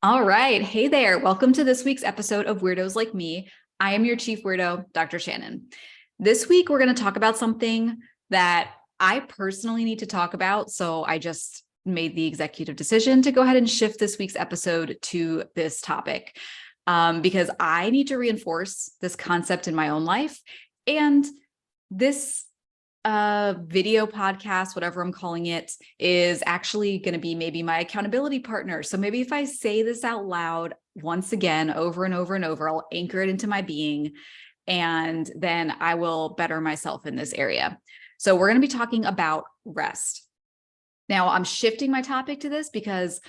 All right. Hey there. Welcome to this week's episode of Weirdos Like Me. I am your chief weirdo, Dr. Shannon. This week, we're going to talk about something that I personally need to talk about. So I just made the executive decision to go ahead and shift this week's episode to this topic because I need to reinforce this concept in my own life. And this video podcast, whatever I'm calling it, is actually going to be maybe my accountability partner. So maybe if I say this out loud once again, over and over and over, I'll anchor it into my being, and then I will better myself in this area. So we're going to be talking about rest. Now, I'm shifting my topic to this because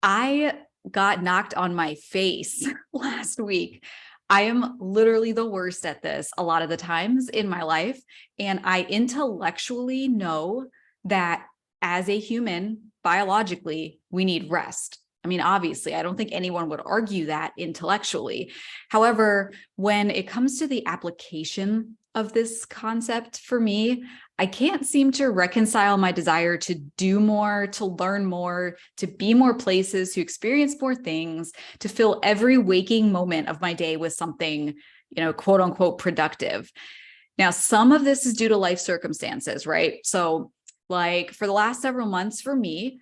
I got knocked on my face last week. I am literally the worst at this a lot of the times in my life. And I intellectually know that as a human, biologically, we need rest. I mean, obviously, I don't think anyone would argue that intellectually. However, when it comes to the application of this concept for me, I can't seem to reconcile my desire to do more, to learn more, to be more places, to experience more things, to fill every waking moment of my day with something, quote unquote, productive. Now, some of this is due to life circumstances, right? So like for the last several months for me,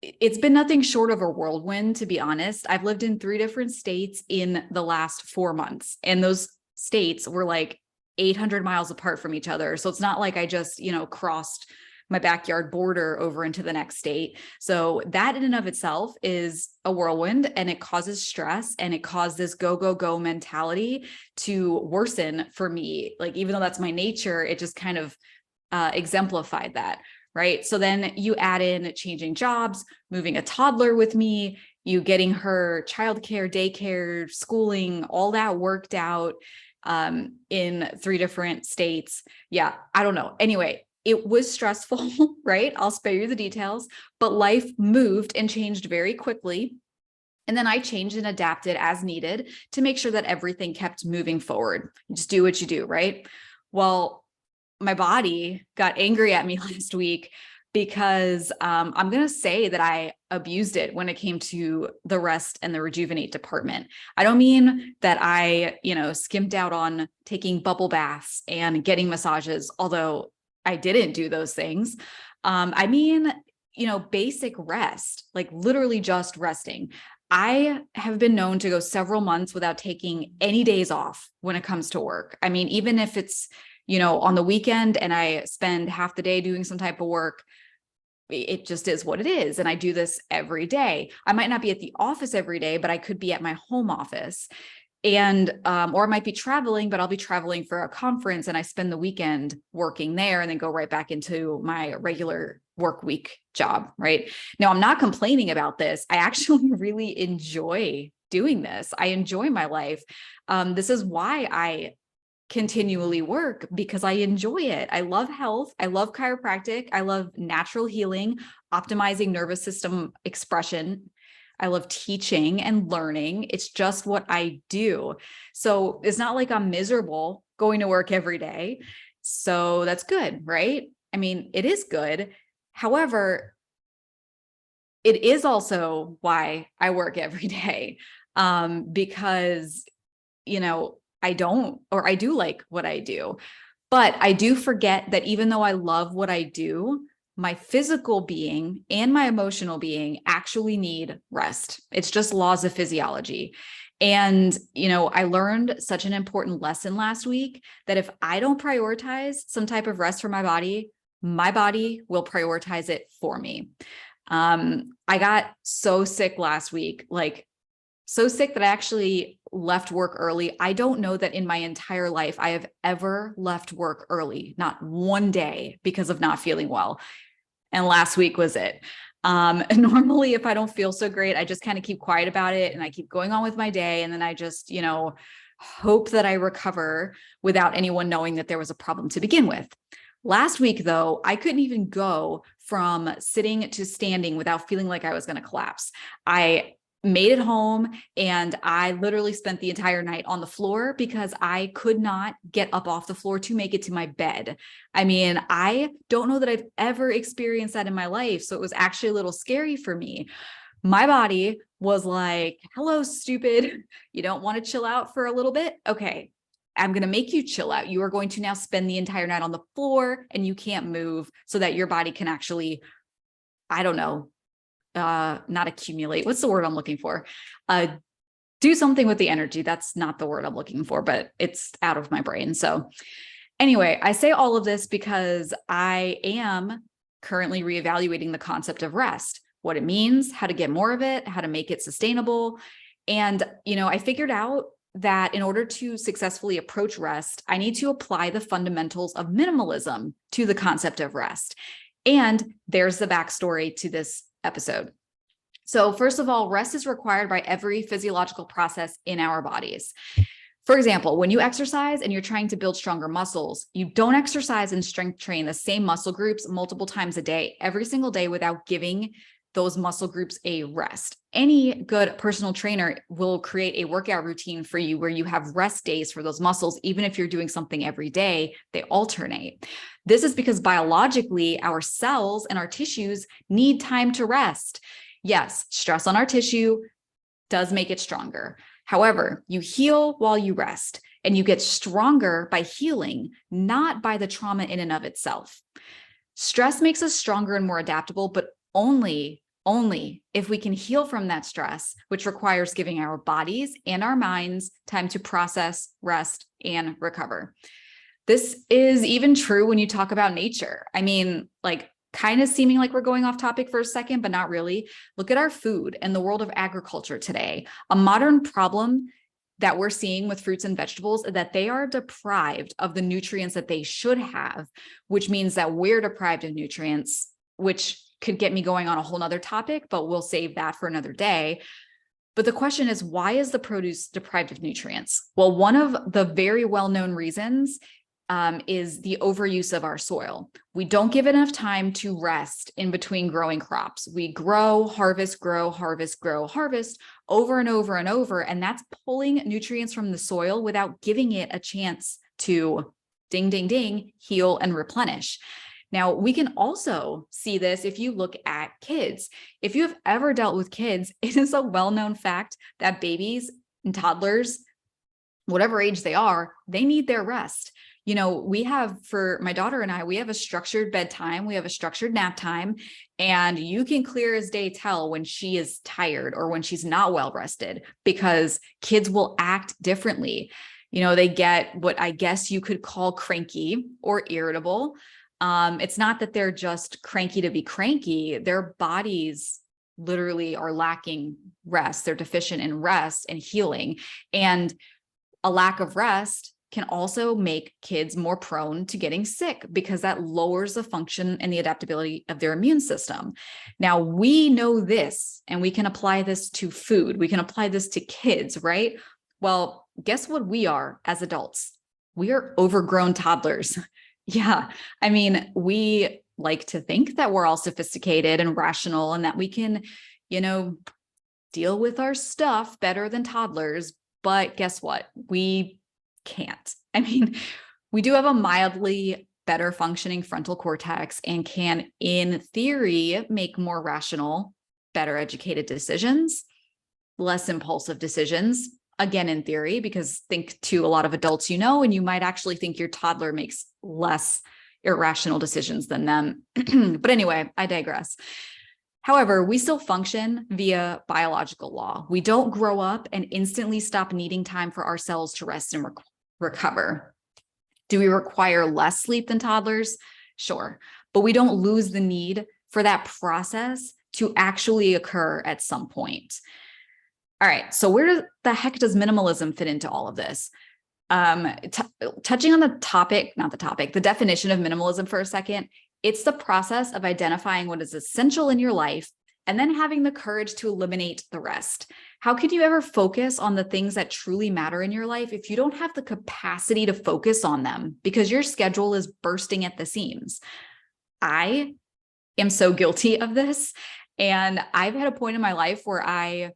it's been nothing short of a whirlwind, to be honest. I've lived in 3 different states in the last 4 months, and those states were like 800 miles apart from each other. So it's not like I just, crossed my backyard border over into the next state. So that in and of itself is a whirlwind, and it causes stress, and it caused this go, go, go mentality to worsen for me. Like, even though that's my nature, it just kind of exemplified that. Right. So then you add in changing jobs, moving a toddler with me, you getting her childcare, daycare, schooling, all that worked out in 3 different states. Yeah, I don't know. Anyway, it was stressful, right? I'll spare you the details, but life moved and changed very quickly. And then I changed and adapted as needed to make sure that everything kept moving forward. You just do what you do, right? Well, my body got angry at me last week because I'm going to say that I abused it when it came to the rest and the rejuvenate department. I don't mean that I, skimped out on taking bubble baths and getting massages, although I didn't do those things. I mean, basic rest, like literally just resting. I have been known to go several months without taking any days off when it comes to work. I mean, even if it's on the weekend and I spend half the day doing some type of work, it just is what it is. And I do this every day. I might not be at the office every day, but I could be at my home office. And, or I might be traveling, but I'll be traveling for a conference and I spend the weekend working there and then go right back into my regular work week job. Right now, I'm not complaining about this. I actually really enjoy doing this. I enjoy my life. This is why I continually work, because I enjoy it. I love health. I love chiropractic. I love natural healing, optimizing nervous system expression. I love teaching and learning. It's just what I do. So it's not like I'm miserable going to work every day. So that's good, right? I mean, it is good. However, it is also why I work every day, because, I do like what I do, but I do forget that even though I love what I do, my physical being and my emotional being actually need rest. It's just laws of physiology. And, I learned such an important lesson last week that if I don't prioritize some type of rest for my body will prioritize it for me. I got so sick last week, like so sick that I actually left work early. I don't know that in my entire life I have ever left work early, not one day, because of not feeling well. And last week was it. And normally if I don't feel so great, I just kind of keep quiet about it and I keep going on with my day. And then I just, hope that I recover without anyone knowing that there was a problem to begin with. Last week, though, I couldn't even go from sitting to standing without feeling like I was going to collapse. I made it home and I literally spent the entire night on the floor because I could not get up off the floor to make it to my bed. I mean, I don't know that I've ever experienced that in my life. So it was actually a little scary for me. My body was like, hello, stupid. You don't want to chill out for a little bit? Okay, I'm going to make you chill out. You are going to now spend the entire night on the floor and you can't move so that your body can actually, I don't know, not accumulate. What's the word I'm looking for? Do something with the energy. That's not the word I'm looking for, but it's out of my brain. So anyway, I say all of this because I am currently reevaluating the concept of rest, what it means, how to get more of it, how to make it sustainable. And, I figured out that in order to successfully approach rest, I need to apply the fundamentals of minimalism to the concept of rest. And there's the backstory to this episode. So first of all, rest is required by every physiological process in our bodies. For example, when you exercise and you're trying to build stronger muscles, you don't exercise and strength train the same muscle groups multiple times a day, every single day, without giving those muscle groups a rest. Any good personal trainer will create a workout routine for you where you have rest days for those muscles. Even if you're doing something every day, they alternate. This is because biologically, our cells and our tissues need time to rest. Yes, stress on our tissue does make it stronger. However, you heal while you rest, and you get stronger by healing, not by the trauma in and of itself. Stress makes us stronger and more adaptable, but only if we can heal from that stress, which requires giving our bodies and our minds time to process, rest, and recover. This is even true when you talk about nature. I mean, kind of seeming like we're going off topic for a second, but not really. Look at our food and the world of agriculture today. A modern problem that we're seeing with fruits and vegetables is that they are deprived of the nutrients that they should have, which means that we're deprived of nutrients, which could get me going on a whole nother topic, but we'll save that for another day. But the question is, why is the produce deprived of nutrients? Well, one of the very well-known reasons is the overuse of our soil. We don't give it enough time to rest in between growing crops. We grow, harvest, grow, harvest, grow, harvest over and over and over. And that's pulling nutrients from the soil without giving it a chance to ding, ding, ding, heal and replenish. Now, we can also see this if you look at kids. If you have ever dealt with kids, it is a well-known fact that babies and toddlers, whatever age they are, they need their rest. We have, for my daughter and I, we have a structured bedtime, we have a structured nap time, and you can clear as day tell when she is tired or when she's not well rested, because kids will act differently. They get what I guess you could call cranky or irritable. It's not that they're just cranky to be cranky. Their bodies literally are lacking rest. They're deficient in rest and healing. And a lack of rest can also make kids more prone to getting sick because that lowers the function and the adaptability of their immune system. Now, we know this, and we can apply this to food. We can apply this to kids, right? Well, guess what we are as adults? We are overgrown toddlers. Yeah. I mean, we like to think that we're all sophisticated and rational and that we can, deal with our stuff better than toddlers. But guess what? We can't. I mean, we do have a mildly better functioning frontal cortex and can, in theory, make more rational, better educated decisions, less impulsive decisions. Again, in theory, because think to a lot of adults, and you might actually think your toddler makes less irrational decisions than them. But anyway, I digress. However, we still function via biological law. We don't grow up and instantly stop needing time for ourselves to rest and recover. Do we require less sleep than toddlers? Sure. But we don't lose the need for that process to actually occur at some point. All right. So where the heck does minimalism fit into all of this? Touching on the definition of minimalism for a second, it's the process of identifying what is essential in your life and then having the courage to eliminate the rest. How could you ever focus on the things that truly matter in your life if you don't have the capacity to focus on them because your schedule is bursting at the seams? I am so guilty of this. And I've had a point in my life where I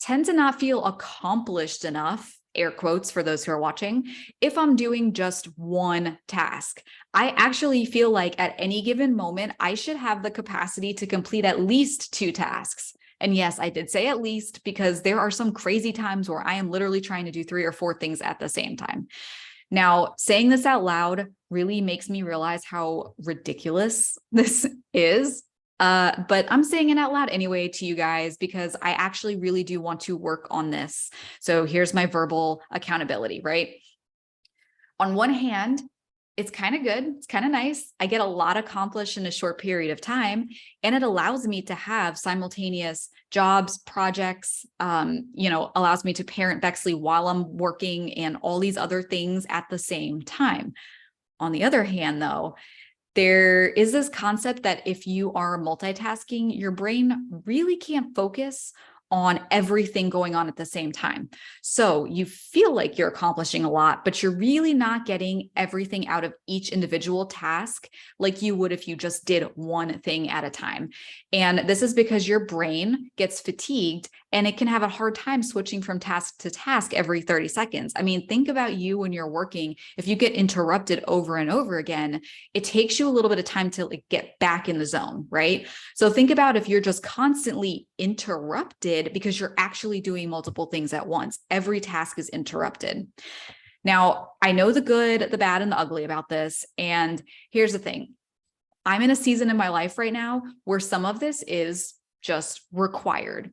tend to not feel accomplished enough, air quotes for those who are watching, if I'm doing just one task. I actually feel like at any given moment, I should have the capacity to complete at least 2 tasks. And yes, I did say at least, because there are some crazy times where I am literally trying to do 3 or 4 things at the same time. Now, saying this out loud really makes me realize how ridiculous this is. But I'm saying it out loud anyway to you guys because I actually really do want to work on this. So here's my verbal accountability, right? On one hand, it's kind of good. It's kind of nice. I get a lot accomplished in a short period of time, and it allows me to have simultaneous jobs, projects, allows me to parent Bexley while I'm working and all these other things at the same time. On the other hand, though, there is this concept that if you are multitasking, your brain really can't focus on everything going on at the same time. So you feel like you're accomplishing a lot, but you're really not getting everything out of each individual task like you would if you just did one thing at a time. And this is because your brain gets fatigued and it can have a hard time switching from task to task every 30 seconds. I mean, think about you when you're working. If you get interrupted over and over again, it takes you a little bit of time to get back in the zone, right? So think about if you're just constantly interrupted because you're actually doing multiple things at once. Every task is interrupted. Now, I know the good, the bad, and the ugly about this. And here's the thing. I'm in a season in my life right now where some of this is just required.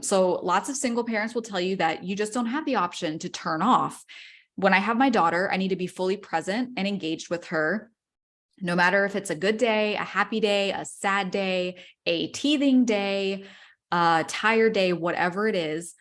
So lots of single parents will tell you that you just don't have the option to turn off. When I have my daughter, I need to be fully present and engaged with her. No matter if it's a good day, a happy day, a sad day, a teething day, a tired day, whatever it is.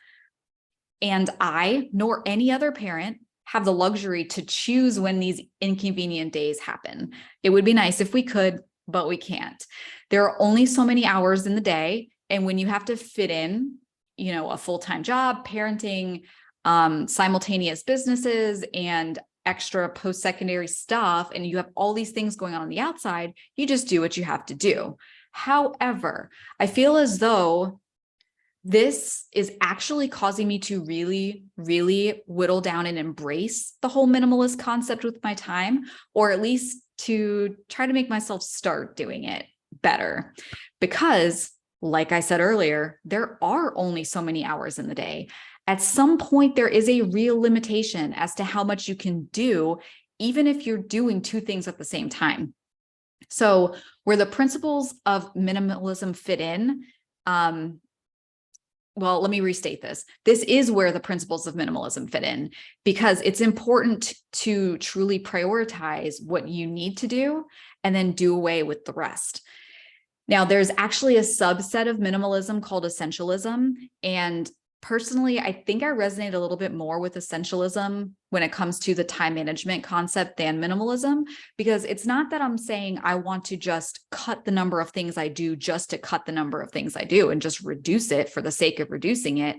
And I, nor any other parent, have the luxury to choose when these inconvenient days happen. It would be nice if we could, but we can't. There are only so many hours in the day. And when you have to fit in, a full-time job, parenting, simultaneous businesses, and extra post-secondary stuff, and you have all these things going on the outside, you just do what you have to do. However, I feel as though this is actually causing me to really, really whittle down and embrace the whole minimalist concept with my time, or at least to try to make myself start doing it better. Because, like I said earlier, there are only so many hours in the day. At some point, there is a real limitation as to how much you can do, even if you're doing 2 things at the same time. So where the principles of minimalism fit in, well, let me restate this. This is where the principles of minimalism fit in, because it's important to truly prioritize what you need to do and then do away with the rest. Now, there's actually a subset of minimalism called essentialism. And personally, I think I resonate a little bit more with essentialism when it comes to the time management concept than minimalism, because it's not that I'm saying I want to just cut the number of things I do just to cut the number of things I do and just reduce it for the sake of reducing it.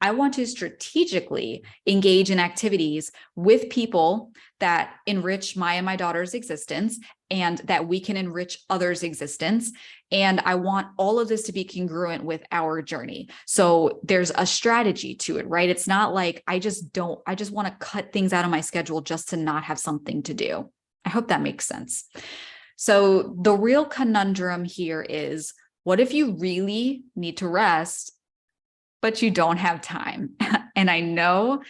I want to strategically engage in activities with people that enrich my and my daughter's existence and that we can enrich others' existence. And I want all of this to be congruent with our journey. So there's a strategy to it, right? It's not like I just want to cut things out of my schedule just to not have something to do. I hope that makes sense. So the real conundrum here is, what if you really need to rest, but you don't have time? And I know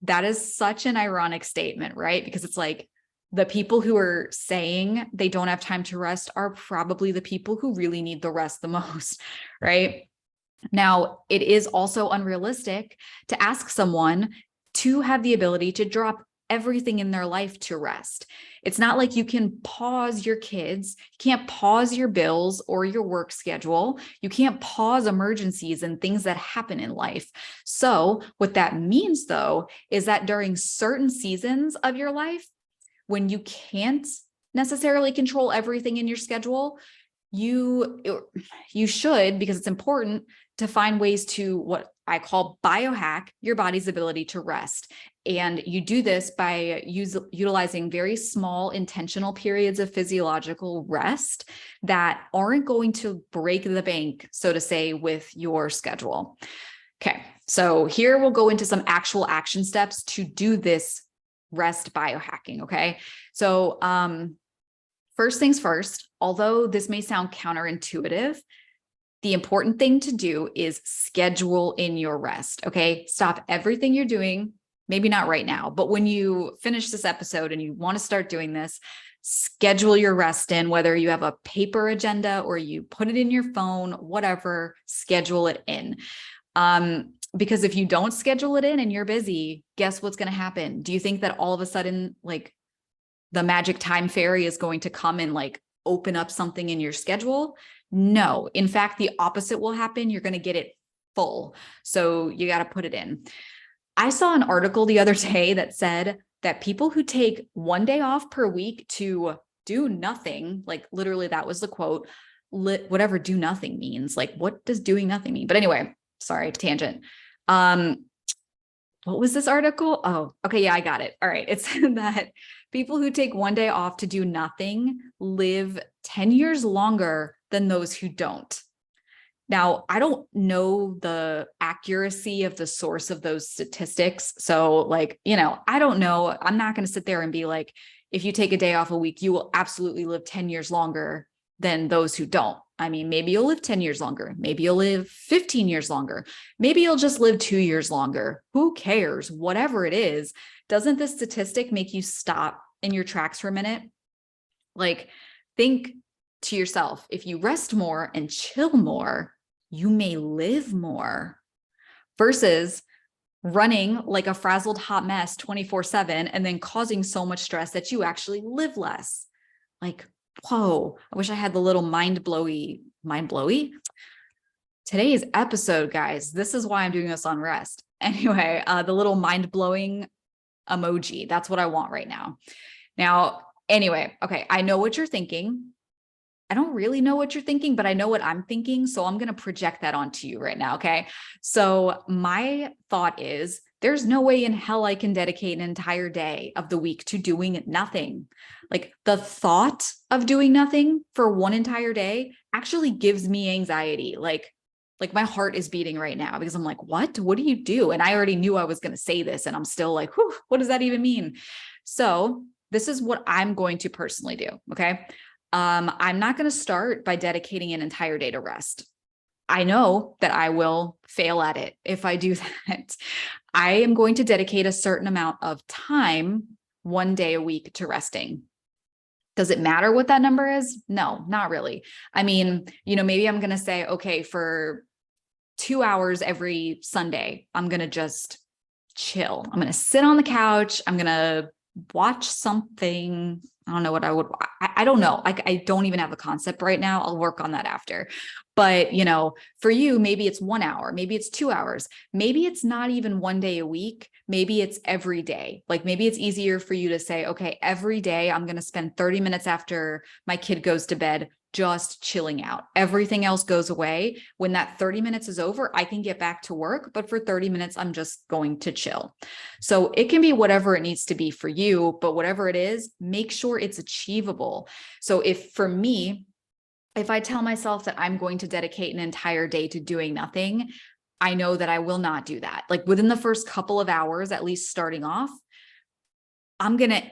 that is such an ironic statement, right? Because it's like the people who are saying they don't have time to rest are probably the people who really need the rest the most, right? Now, it is also unrealistic to ask someone to have the ability to drop everything in their life to rest. It's not like you can pause your kids, you can't pause your bills or your work schedule, you can't pause emergencies and things that happen in life. So what that means, though, is that during certain seasons of your life, when you can't necessarily control everything in your schedule, you should, because it's important, to find ways to what I call biohack your body's ability to rest. And you do this by utilizing very small intentional periods of physiological rest that aren't going to break the bank, so to say, with your schedule. Okay, so here we'll go into some actual action steps to do this rest biohacking, okay? So first things first, although this may sound counterintuitive, The important thing to do is schedule in your rest. Okay. Stop everything you're doing. Maybe not right now, but when you finish this episode and you want to start doing this, schedule your rest in, whether you have a paper agenda or you put it in your phone, whatever, schedule it in. Because if you don't schedule it in and you're busy, guess what's going to happen? Do you think that all of a sudden, like, the magic time fairy is going to come and like open up something in your schedule? No. In fact, the opposite will happen. You're going to get it full. So you got to put it in. I saw an article the other day that said that people who take one day off per week to do nothing, like literally that was the quote, whatever do nothing means. Like, what does doing nothing mean? But anyway, sorry, tangent. What was this article? Oh, okay. Yeah, I got it. All right. It said that people who take one day off to do nothing live 10 years longer than those who don't. Now, I don't know the accuracy of the source of those statistics. So like, I don't know. I'm not going to sit there and be like, if you take a day off a week, you will absolutely live 10 years longer than those who don't. I mean, maybe you'll live 10 years longer. Maybe you'll live 15 years longer. Maybe you'll just live 2 years longer. Who cares? Whatever it is, doesn't this statistic make you stop in your tracks for a minute? Like, think to yourself, if you rest more and chill more, you may live more, versus running like a frazzled hot mess 24/7 and then causing so much stress that you actually live less. Like, whoa, I wish I had the little mind blowy. Today's episode, guys, this is why I'm doing this on rest. Anyway, the little mind blowing emoji, that's what I want right now. Now, anyway, okay, I know what you're thinking. I don't really know what you're thinking, but I know what I'm thinking. So I'm going to project that onto you right now. Okay. So my thought is, there's no way in hell I can dedicate an entire day of the week to doing nothing. Like, the thought of doing nothing for one entire day actually gives me anxiety. Like my heart is beating right now because I'm like, what do you do? And I already knew I was going to say this and I'm still like, whew, what does that even mean? So this is what I'm going to personally do. Okay. I'm not going to start by dedicating an entire day to rest. I know that I will fail at it if I do that. I am going to dedicate a certain amount of time, one day a week, to resting. Does it matter what that number is? No, not really. I mean, maybe I'm going to say, okay, for 2 hours every Sunday, I'm going to just chill. I'm going to sit on the couch. I'm going to watch something. I don't know what I don't know. I don't even have a concept right now. I'll work on that after. But, for you, maybe it's 1 hour, maybe it's 2 hours, maybe it's not even one day a week. Maybe it's every day. Like, maybe it's easier for you to say, okay, every day I'm going to spend 30 minutes after my kid goes to bed just chilling out. Everything else goes away. When that 30 minutes is over, I can get back to work, but for 30 minutes, I'm just going to chill. So it can be whatever it needs to be for you, but whatever it is, make sure it's achievable. So if I tell myself that I'm going to dedicate an entire day to doing nothing, I know that I will not do that. Like, within the first couple of hours, at least starting off, I'm going to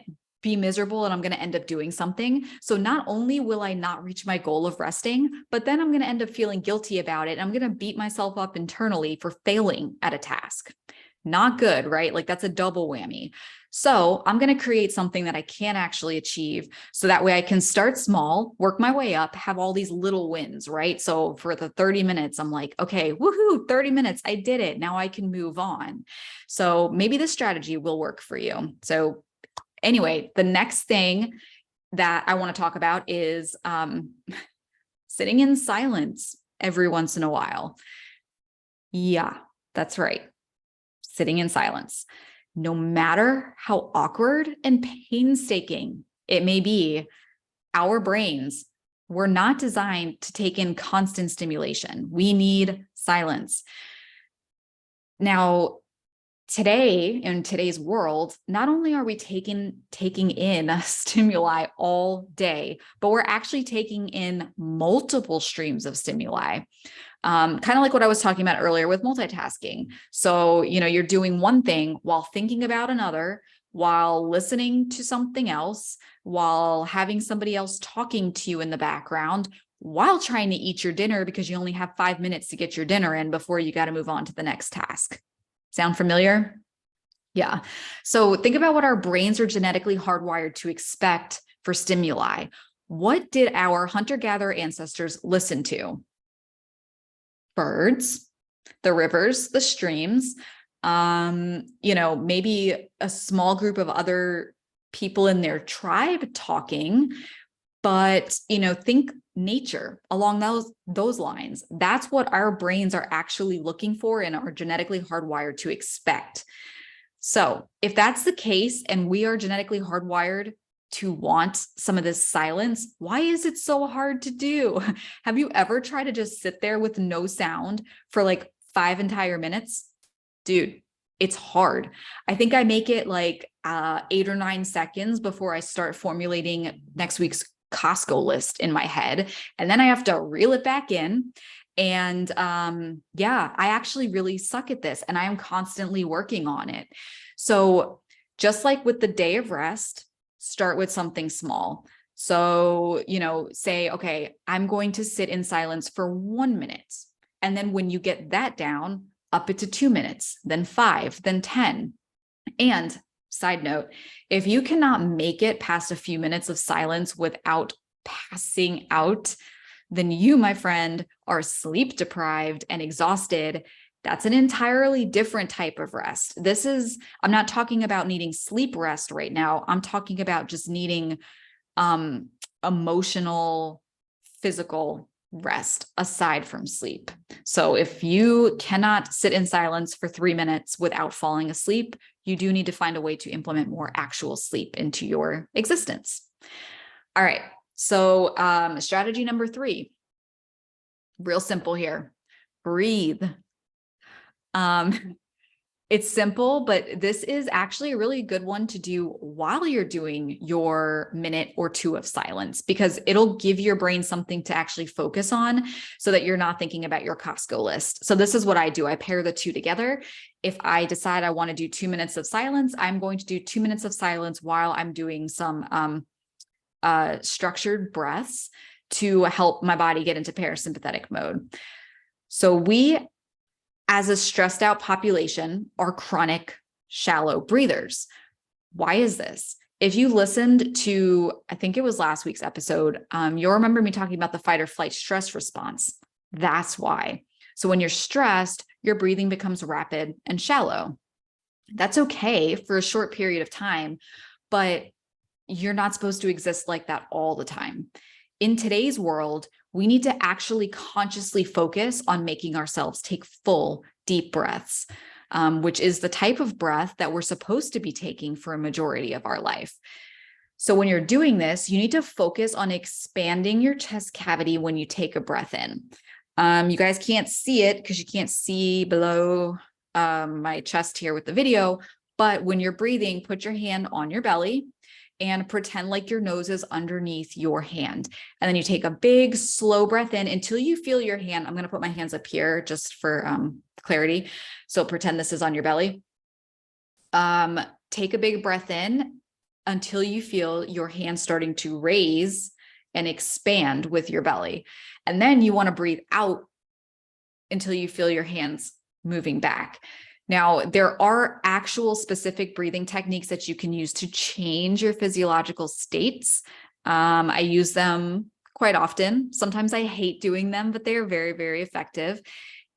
be miserable and I'm going to end up doing something. So not only will I not reach my goal of resting, but then I'm going to end up feeling guilty about it. I'm going to beat myself up internally for failing at a task. Not good, right? Like, that's a double whammy. So I'm going to create something that I can actually achieve. So that way I can start small, work my way up, have all these little wins, right? So for the 30 minutes, I'm like, okay, woohoo, 30 minutes. I did it. Now I can move on. So maybe this strategy will work for you. So anyway, the next thing that I want to talk about is sitting in silence every once in a while. Yeah, that's right. Sitting in silence. No matter how awkward and painstaking it may be, our brains were not designed to take in constant stimulation. We need silence. Now, today, in today's world, not only are we taking in stimuli all day, but we're actually taking in multiple streams of stimuli. Kind of like what I was talking about earlier with multitasking. So, you're doing one thing while thinking about another, while listening to something else, while having somebody else talking to you in the background, while trying to eat your dinner because you only have 5 minutes to get your dinner in before you got to move on to the next task. Sound familiar? Yeah. So think about what our brains are genetically hardwired to expect for stimuli. What did our hunter-gatherer ancestors listen to? Birds, the rivers, the streams, maybe a small group of other people in their tribe talking, but, think nature along those lines. That's what our brains are actually looking for and are genetically hardwired to expect. So if that's the case, and we are genetically hardwired to want some of this silence, why is it so hard to do? Have you ever tried to just sit there with no sound for like 5 entire minutes? Dude, it's hard. I think I make it like 8 or 9 seconds before I start formulating next week's Costco list in my head. And then I have to reel it back in. And I actually really suck at this, and I am constantly working on it. So just like with the day of rest, start with something small. So, say, okay, I'm going to sit in silence for 1 minute. And then when you get that down, up it to 2 minutes, then 5, then 10. And side note, if you cannot make it past a few minutes of silence without passing out, then you, my friend, are sleep deprived and exhausted. That's an entirely different type of rest. I'm not talking about needing sleep rest right now. I'm talking about just needing emotional, physical rest aside from sleep. So if you cannot sit in silence for 3 minutes without falling asleep, you do need to find a way to implement more actual sleep into your existence. All right. So strategy number 3, real simple here, breathe. It's simple, but this is actually a really good one to do while you're doing your minute or 2 of silence, because it'll give your brain something to actually focus on so that you're not thinking about your Costco list. So this is what I do. I pair the 2 together. If I decide I want to do 2 minutes of silence, I'm going to do 2 minutes of silence while I'm doing some structured breaths to help my body get into parasympathetic mode. So we, as a stressed out population, are chronic shallow breathers. Why is this? If you listened to, I think it was last week's episode, you'll remember me talking about the fight or flight stress response. That's why. So when you're stressed, your breathing becomes rapid and shallow. That's okay for a short period of time, but you're not supposed to exist like that all the time. In today's world, we need to actually consciously focus on making ourselves take full, deep breaths, which is the type of breath that we're supposed to be taking for a majority of our life. So when you're doing this, you need to focus on expanding your chest cavity when you take a breath in. You guys can't see it because you can't see below my chest here with the video, but when you're breathing, put your hand on your belly and pretend like your nose is underneath your hand. And then you take a big, slow breath in until you feel your hand. I'm going to put my hands up here just for clarity. So pretend this is on your belly. Take a big breath in until you feel your hand starting to raise and expand with your belly. And then you want to breathe out until you feel your hands moving back. Now, there are actual specific breathing techniques that you can use to change your physiological states. I use them quite often. Sometimes I hate doing them, but they're very, very effective.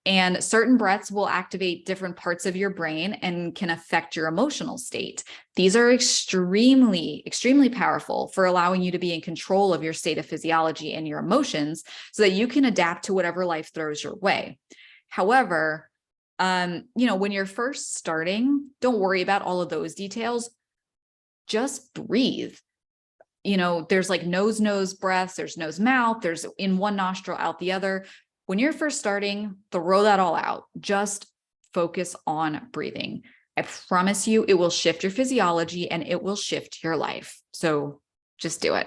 And certain breaths will activate different parts of your brain and can affect your emotional state. These are extremely, extremely powerful for allowing you to be in control of your state of physiology and your emotions so that you can adapt to whatever life throws your way. However, when you're first starting, don't worry about all of those details. Just breathe. There's like nose breaths, there's nose mouth, there's in one nostril, out the other. When you're first starting, throw that all out. Just focus on breathing. I promise you, it will shift your physiology and it will shift your life. So just do it.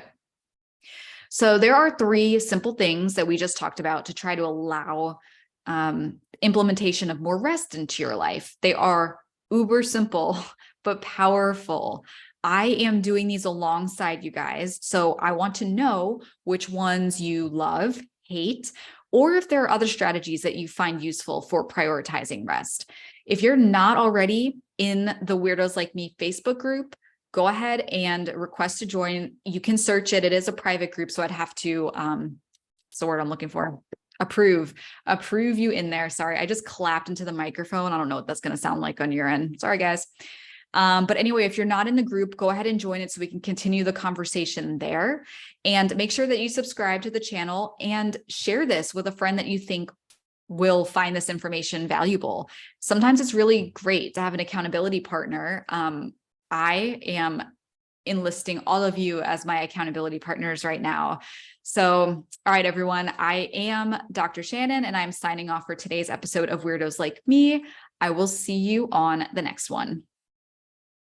So there are 3 simple things that we just talked about to try to allow implementation of more rest into your life. They are uber simple, but powerful. I am doing these alongside you guys. So I want to know which ones you love, hate, or if there are other strategies that you find useful for prioritizing rest. If you're not already in the Weirdos Like Me Facebook group, go ahead and request to join. You can search it. It is a private group, so I'd have to, it's the word I'm looking for, approve you in there. Sorry, I just clapped into the microphone. I don't know what that's going to sound like on your end. Sorry, guys. But anyway, if you're not in the group, go ahead and join it so we can continue the conversation there, and make sure that you subscribe to the channel and share this with a friend that you think will find this information valuable. Sometimes it's really great to have an accountability partner. I am enlisting all of you as my accountability partners right now. So, all right, everyone, I am Dr. Shannon, and I'm signing off for today's episode of Weirdos Like Me. I will see you on the next one.